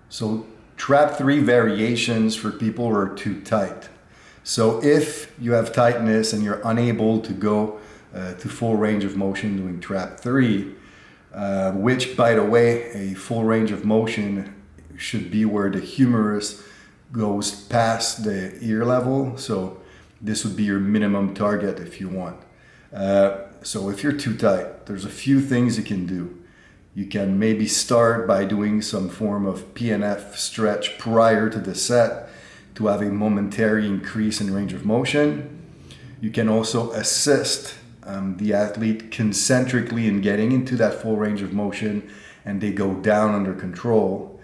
So trap 3 variations for people who are too tight. So if you have tightness and you're unable to go to full range of motion doing trap 3, which by the way, a full range of motion should be where the humerus goes past the ear level. So this would be your minimum target if you want. So if you're too tight, there's a few things you can do. You can maybe start by doing some form of PNF stretch prior to the set to have a momentary increase in range of motion. You can also assist the athlete concentrically in getting into that full range of motion and they go down under control.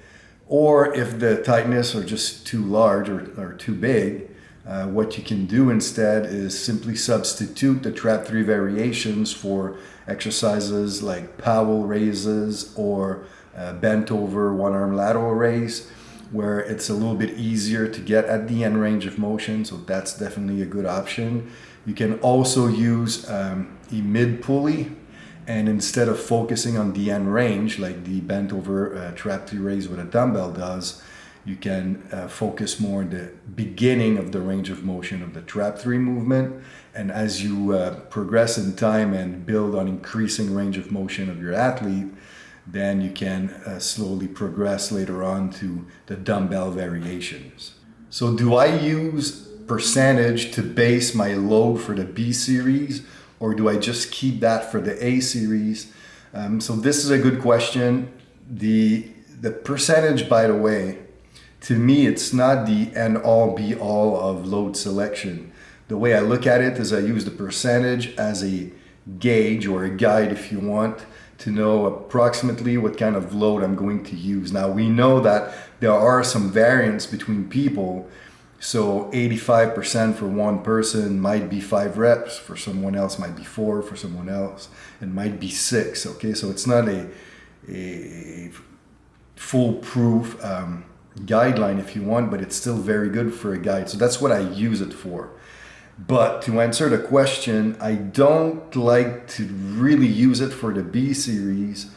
Or if the tightness are just too large or too big, what you can do instead is simply substitute the trap 3 variations for exercises like Powell raises or bent over one arm lateral raise, where it's a little bit easier to get at the end range of motion. So that's definitely a good option. You can also use a mid pulley, and instead of focusing on the end range like the bent over trap 3 raise with a dumbbell does, you can focus more on the beginning of the range of motion of the trap 3 movement. And as you progress in time and build on increasing range of motion of your athlete, then you can slowly progress later on to the dumbbell variations. So do I use percentage to base my load for the B series, or do I just keep that for the A series? So this is a good question. The percentage, by the way, to me, it's not the end all be all of load selection. The way I look at it is I use the percentage as a gauge or a guide, if you want, to know approximately what kind of load I'm going to use. Now, we know that there are some variance between people. So 85% for one person might be 5 reps, for someone else might be 4, for someone else it might be 6. Okay, so it's not a foolproof guideline if you want, but it's still very good for a guide. So that's what I use it for. But to answer the question, I don't like to really use it for the B series,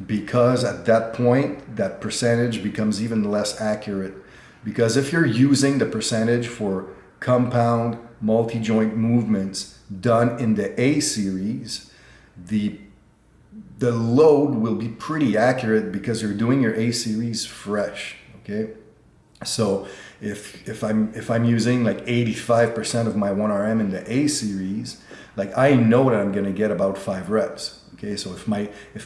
because at that point that percentage becomes even less accurate. Because if you're using the percentage for compound multi-joint movements done in the A series, the load will be pretty accurate because you're doing your A series fresh. Okay, so if I'm using like 85% of my 1RM in the A series, like I know that I'm gonna get about 5 reps. Okay, so if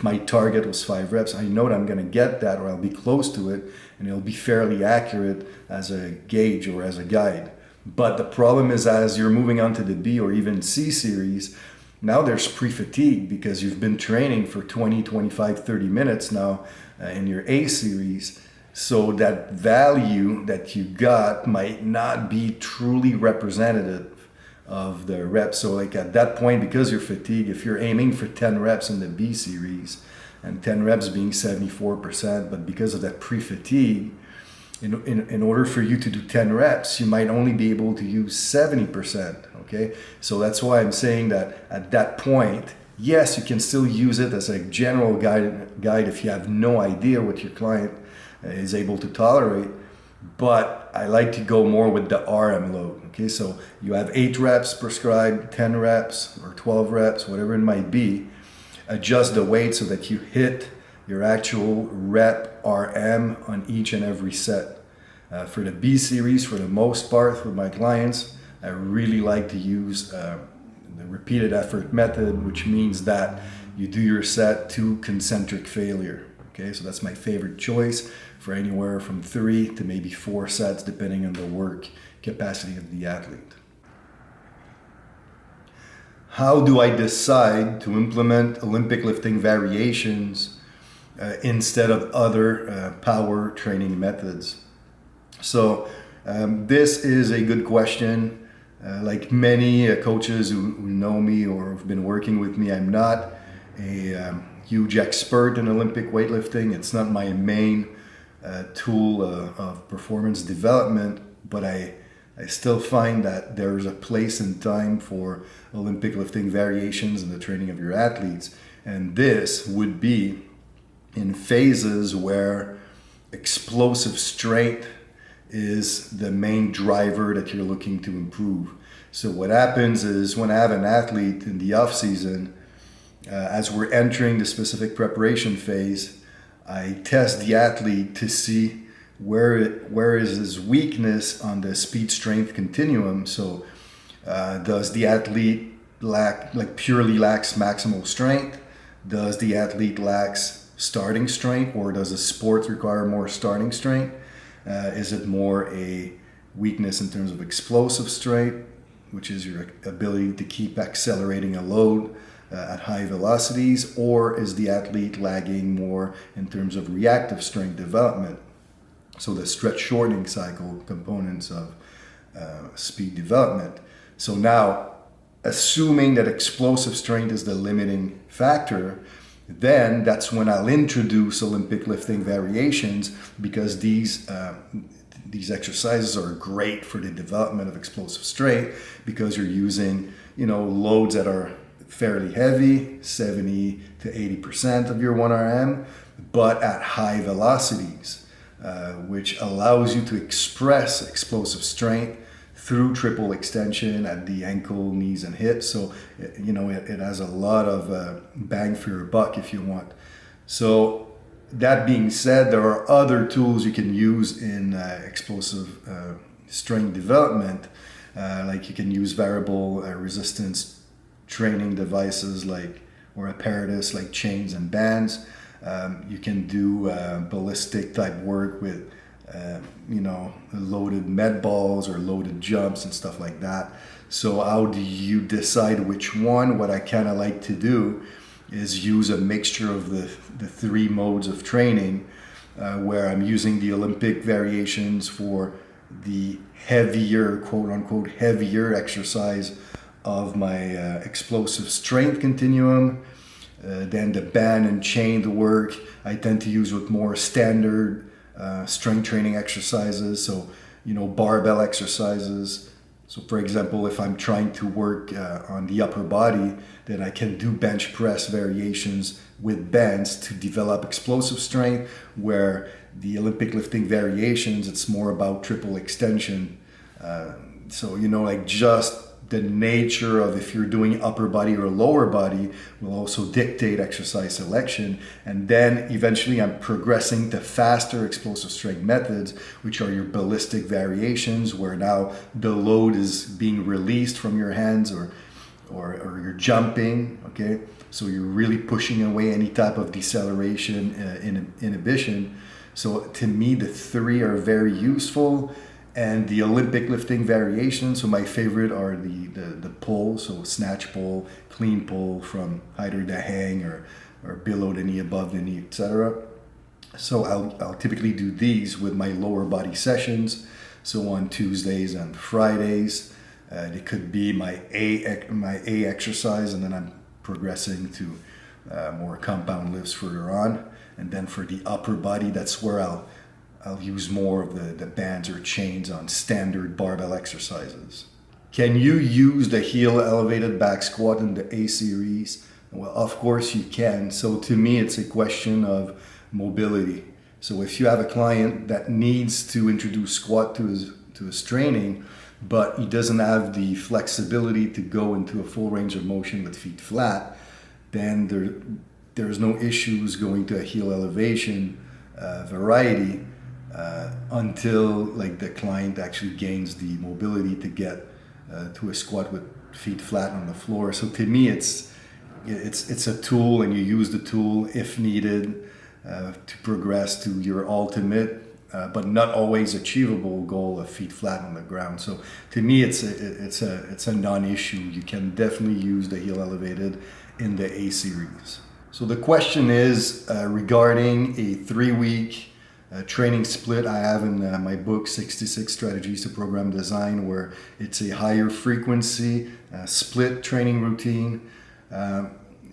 my target was 5 reps, I know that I'm gonna get that, or I'll be close to it, and it'll be fairly accurate as a gauge or as a guide. But the problem is, as you're moving on to the B or even C series, now there's pre-fatigue because you've been training for 20, 25, 30 minutes now in your A series. So that value that you got might not be truly representative of the reps. So like at that point, because you're fatigued, if you're aiming for 10 reps in the B series, and 10 reps being 74%, but because of that pre-fatigue, in order for you to do 10 reps, you might only be able to use 70%, okay? So that's why I'm saying that at that point, yes, you can still use it as a general guide if you have no idea what your client is able to tolerate, but I like to go more with the RM load, okay? So you have 8 reps prescribed, 10 reps, or 12 reps, whatever it might be. Adjust the weight so that you hit your actual rep RM on each and every set. For the B series, for the most part with my clients, I really like to use the repeated effort method, which means that you do your set to concentric failure. Okay, so that's my favorite choice for anywhere from 3 to maybe 4 sets, depending on the work capacity of the athlete. How do I decide to implement Olympic lifting variations instead of other power training methods? So this is a good question. Like many coaches who know me or have been working with me, I'm not a huge expert in Olympic weightlifting. It's not my main tool of performance development, but I still find that there's a place and time for Olympic lifting variations in the training of your athletes. And this would be in phases where explosive strength is the main driver that you're looking to improve. So what happens is when I have an athlete in the off season, as we're entering the specific preparation phase, I test the athlete to see where is his weakness on the speed strength continuum. So does the athlete purely lacks maximal strength? Does the athlete lacks starting strength, or does a sport require more starting strength? Is it more a weakness in terms of explosive strength, which is your ability to keep accelerating a load at high velocities, or is the athlete lagging more in terms of reactive strength development? So the stretch shortening cycle components of speed development. So now, assuming that explosive strength is the limiting factor, then that's when I'll introduce Olympic lifting variations, because these exercises are great for the development of explosive strength, because you're using loads that are fairly heavy, 70 to 80% of your 1RM, but at high velocities, which allows you to express explosive strength through triple extension at the ankle, knees, and hips. So, it has a lot of bang for your buck if you want. So, that being said, there are other tools you can use in explosive strength development. Like you can use variable resistance training devices or apparatus like chains and bands. You can do ballistic type work with loaded med balls or loaded jumps and stuff like that. So how do you decide which one? What I kind of like to do is use a mixture of the three modes of training, where I'm using the Olympic variations for the heavier, quote unquote, heavier exercise of my explosive strength continuum. Then the band and chained work I tend to use with more standard strength training exercises. So, barbell exercises. So for example, if I'm trying to work on the upper body, then I can do bench press variations with bands to develop explosive strength, where the Olympic lifting variations, it's more about triple extension. So, just the nature of if you're doing upper body or lower body will also dictate exercise selection. And then eventually I'm progressing to faster explosive strength methods, which are your ballistic variations, where now the load is being released from your hands or you're jumping, okay? So you're really pushing away any type of deceleration, inhibition. So to me, the three are very useful. And the Olympic lifting variations, so my favorite are the pull, so snatch pull, clean pull from either the hang or below the knee, above the knee, etc. So I'll typically do these with my lower body sessions. So on Tuesdays and Fridays, it could be my A exercise, and then I'm progressing to more compound lifts further on. And then for the upper body, that's where I'll use more of the bands or chains on standard barbell exercises. Can you use the heel elevated back squat in the A series? Well, of course you can. So to me, it's a question of mobility. So if you have a client that needs to introduce squat to his training, but he doesn't have the flexibility to go into a full range of motion with feet flat, then there's no issues going to a heel elevation variety. Until the client actually gains the mobility to get to a squat with feet flat on the floor. So to me, it's a tool, and you use the tool if needed to progress to your ultimate, but not always achievable goal of feet flat on the ground. So to me, it's a non-issue. You can definitely use the heel elevated in the A series. So the question is regarding a 3-week training split I have in my book, 66 Strategies to Program Design, where it's a higher frequency split training routine.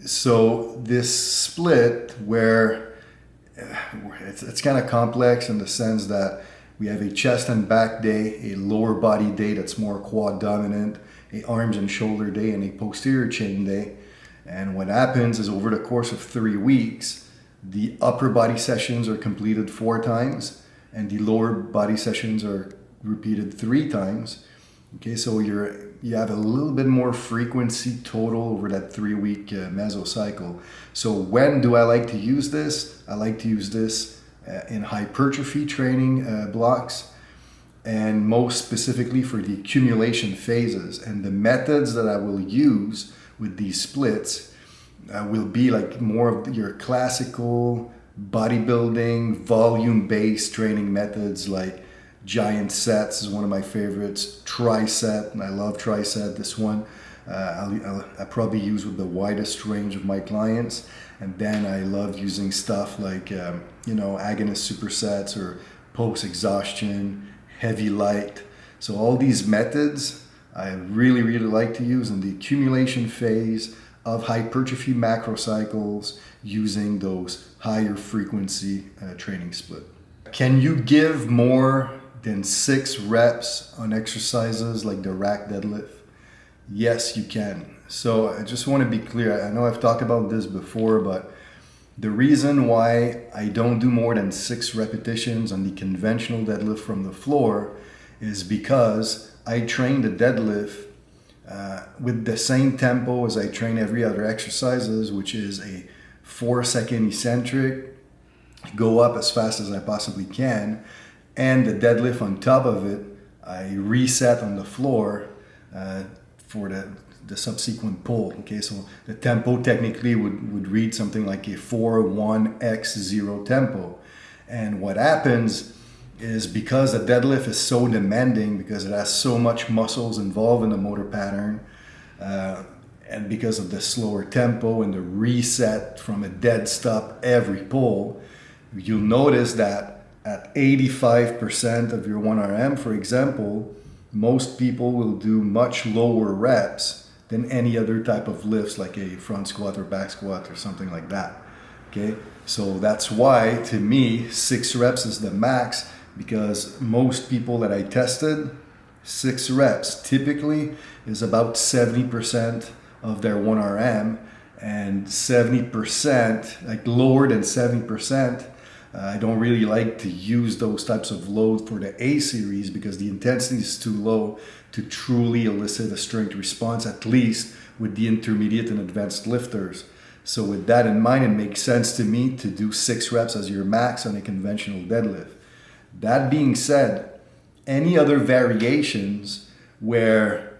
So this split, where it's kind of complex in the sense that we have a chest and back day, a lower body day that's more quad dominant, a arms and shoulder day, and a posterior chain day. And what happens is over the course of 3 weeks, The upper body sessions are completed 4 times, and the lower body sessions are repeated 3 times. Okay, so you have a little bit more frequency total over that 3-week mesocycle. So when do I like to use this? I like to use this in hypertrophy training blocks, and most specifically for the accumulation phases. And the methods that I will use with these splits will be like more of your classical bodybuilding, volume-based training methods, like giant sets is one of my favorites. Tricep, and I love tricep. This one I probably use with the widest range of my clients. And then I love using stuff like agonist supersets or post-exhaustion, heavy light. So all these methods I really like to use in the accumulation phase of hypertrophy macro cycles using those higher frequency training split. Can you give more than 6 reps on exercises like the rack deadlift? Yes, you can. So I just want to be clear. I know I've talked about this before, but the reason why I don't do more than 6 repetitions on the conventional deadlift from the floor is because I train the deadlift with the same tempo as I train every other exercises, which is a 4-second eccentric, go up as fast as I possibly can, and the deadlift on top of it, I reset on the floor for the subsequent pull. Okay, so the tempo technically would read something like a 4-1-x-0 tempo. And what happens is, because the deadlift is so demanding, because it has so much muscles involved in the motor pattern, and because of the slower tempo and the reset from a dead stop every pull, you'll notice that at 85% of your 1RM, for example, most people will do much lower reps than any other type of lifts, like a front squat or back squat or something like that. Okay, so that's why, to me, 6 reps is the max, because most people that I tested, 6 reps typically is about 70% of their 1RM, and 70%, like lower than 70%, I don't really like to use those types of load for the A series, because the intensity is too low to truly elicit a strength response, at least with the intermediate and advanced lifters. So with that in mind, it makes sense to me to do 6 reps as your max on a conventional deadlift. That being said, any other variations where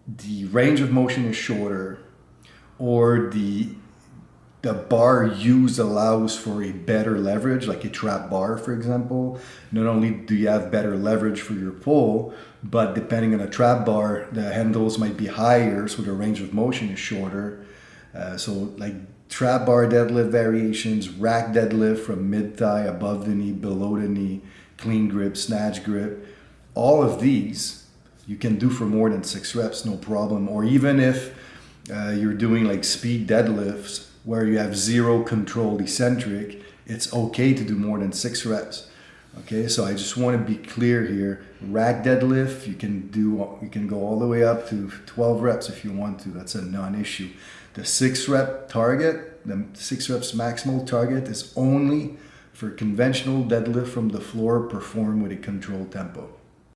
the range of motion is shorter, or the bar used allows for a better leverage, like a trap bar, for example, not only do you have better leverage for your pull, but depending on a trap bar, the handles might be higher, so the range of motion is shorter. So like trap bar deadlift variations, rack deadlift from mid-thigh, above the knee, below the knee, clean grip, snatch grip, all of these you can do for more than 6 reps, no problem. Or even if you're doing like speed deadlifts where you have 0 controlled eccentric, it's okay to do more than 6 reps. Okay, so I just want to be clear here. Rack deadlift, you can go all the way up to 12 reps if you want to. That's a non-issue. The 6 rep target, the 6 reps maximal target, is only for conventional deadlift from the floor performed with a controlled tempo.